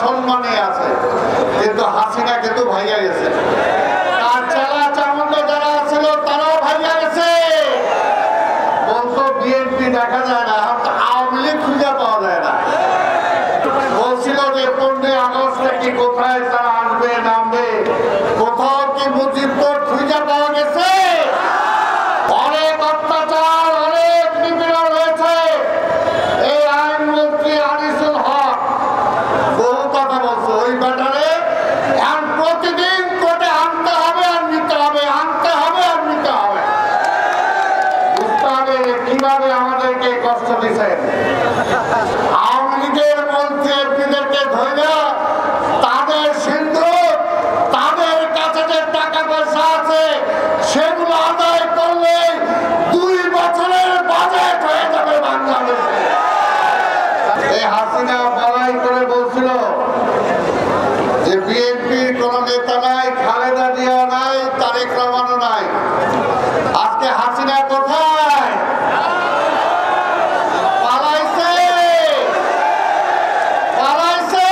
সসম্মানে আছে, কিন্তু হাসিনা কিন্তু ভাইয়া গেছে। তার চেলা চামুন্ডা যারা ছিল তারাও ভাইয়া গেছে। বলতো বিএনপি দেখা যায় না, আওয়ামী লীগ খুঁজে পাওয়া যায় না। বলছিল যে 15 আগস্টে কি কোথায় তারা আসবে নামবে, কোথাও কি মুজিবপুর খুঁজে পাওয়া গেছে? অনেক অত্যাচার, অনেক নিপীড়ন হয়েছে। এই আইনমন্ত্রী আনিসুল হক বহু কথা বলছে, ওই ব্যাটারে এখন প্রতিদিন কোর্টে আনতে হবে আর নিতে হবে, আনতে হবে আর নিতে হবে। বুঝতে হবে কিভাবে আমাদেরকে কষ্ট দিচ্ছেন। আওয়ামী লীগের মন্ত্রী এমপিদেরকে ধরে তাদের সিন্ধুক, তাদের কাছে যে টাকা পয়সা আছে সেগুলো আদায় করলে 2 বছরের বাজেট হয়ে যাবে বাংলাদেশে। এই হাসিনা বড়াই করে বলছিল যে বিএনপির কোন নেতা নাই, খালেদা জিয়া নাই, তারেক রহমানও নাই। আজকে হাসিনা কোথায়? পালাইছে, পালাইছে।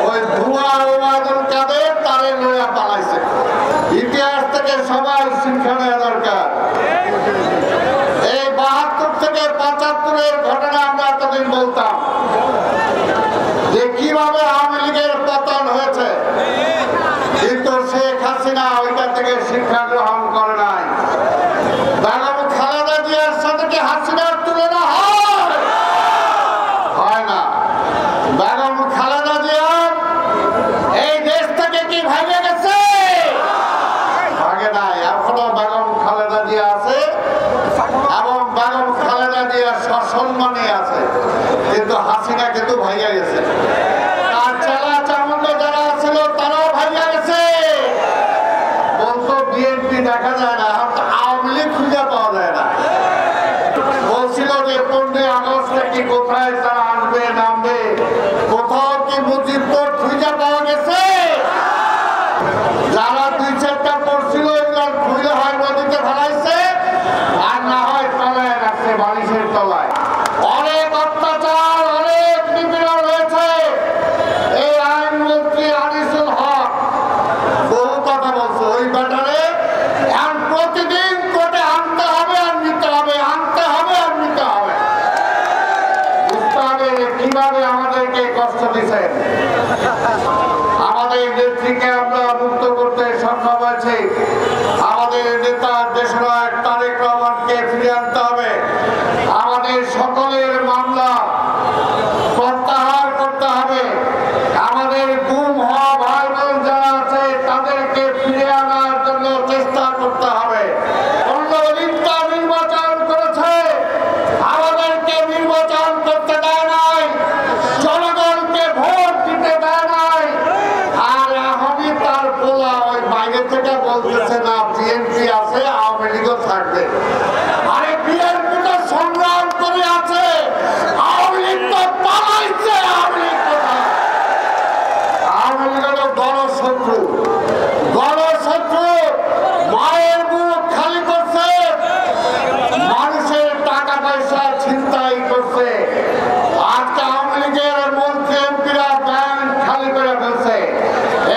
ওই ভুয়া ওবায়দুল কাদের তারে লইয়া পালাইছে। ইতিহাস থেকে সবাই শিক্ষা নেওয়া দরকার। এই 72 থেকে 75-এর ঘটনা আমরা এতদিন বলতাম যে কিভাবে আওয়ামী লীগের পতন হয়েছে, কিন্তু শেখ হাসিনা ওইটা থেকে শিক্ষা গ্রহণ করে নাই। বেগম খালেদা জিয়ার সাথে কি হাসিনার তুলনা হয় না? বেগম খালেদা জিয়া এই দেশ থেকে কি ভাগে গেছে? ভাগে নাই। এখনো বেগম খালেদা জিয়া আছে এবং বেগম খালেদা জিয়া সসম্মানে আছে, কিন্তু হাসিনা কিন্তু ভাইয়া গেছে। তার চেলা চামুন্ডা যারা ছিল তারাও ভাইয়া গেছে। বলতো বিএনপি দেখা যায় না, আওয়ামী লীগ খুঁজে পাওয়া যায় না। বলছিল যে 15 আগস্টে কি কোথায় তারা আসবে নামবে, কোথাও কি মুজিবপুর খুঁজে পাওয়া গেছে? যারা 2-4টা পড়ছিল এগুলো খুঁজে হয় নদীতে ফেলাইছে, আর না হয় তলায় রাখছে, বালিশের তলায়। অনেক অত্যাচার, অনেক নিপীড়ন হয়েছে। এই আইনমন্ত্রী আনিসুল হক বহু কথা বলছে, ওই ব্যাটারে এখন প্রতিদিন কোর্টে আনতে হবে আর নিতে হবে, আনতে হবে আর নিতে হবে। বুঝতে হবে কিভাবে আমাদেরকে কষ্ট দিচ্ছেন। আমাদের নেত্রীকে আমরা মুক্ত করতে সক্ষম হয়েছি। আমাদের নেতা দেশনায়ক তারেক রহমানকে ফিরিয়ে আনতে হবে। আমাদের সকলের মামলা প্রত্যাহার করতে হবে। আমাদের গুম হওয়া ভাই বোন যারা আছে তাদেরকে ফিরে আনার জন্য চেষ্টা করতে হবে। নির্বাচন করেছে, আমাদেরকে নির্বাচন করতে দেয় নাই, জনগণকে ভোট দিতে দেয় নাই। আর আমি তার বলা ওই বাইরে থেকে বলতেছে না বিএনপি আছে, আওয়ামী লীগও থাকবে। আরে বিএনপি তো সংগ্রাম করে আছে, আওয়ামী লীগ তো পালাইছে। আওয়ামী লীগ কোথায়? আওয়ামী লীগ হলো গণশত্রু, গণশত্রু। মায়ের বুক খালি করছে, মানুষের টাকা পয়সা ছিনতাই করছে। আজকে আওয়ামী লীগের মন্ত্রী এমপিরা ব্যাংক খালি করে ফেলছে।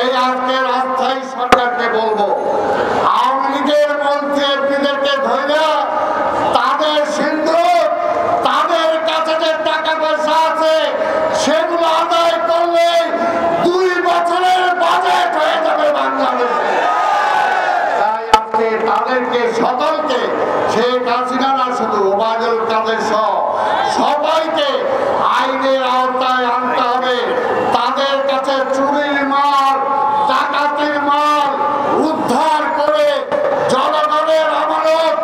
এই আজকের অস্থায়ী সরকারকে বলবো, আওয়ামী লীগের মন্ত্রী এমপিদেরকে ধরে তাদের সিন্ধুক, তাদের কাছে যে টাকা পয়সা আছে সেগুলো আদায় করলে 2 বছরের বাজেট হয়ে যাবে বাংলাদেশে। তাই আজকে তাদেরকে সকলকে, শেখ হাসিনা না শুধু, ওবায়দুল কাদের সহ সবাইকে আইনের আওতায় আনতে হবে। তাদের কাছে চুরির মাল, ডাকাতির মাল উদ্ধার করে জনগণের আমানত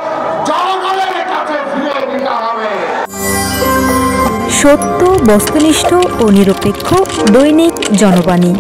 জনগণের কাছে ফিরিয়ে দিতে হবে। সত্য, বস্তুনিষ্ঠ ও নিরপেক্ষ দৈনিক জনবাণী।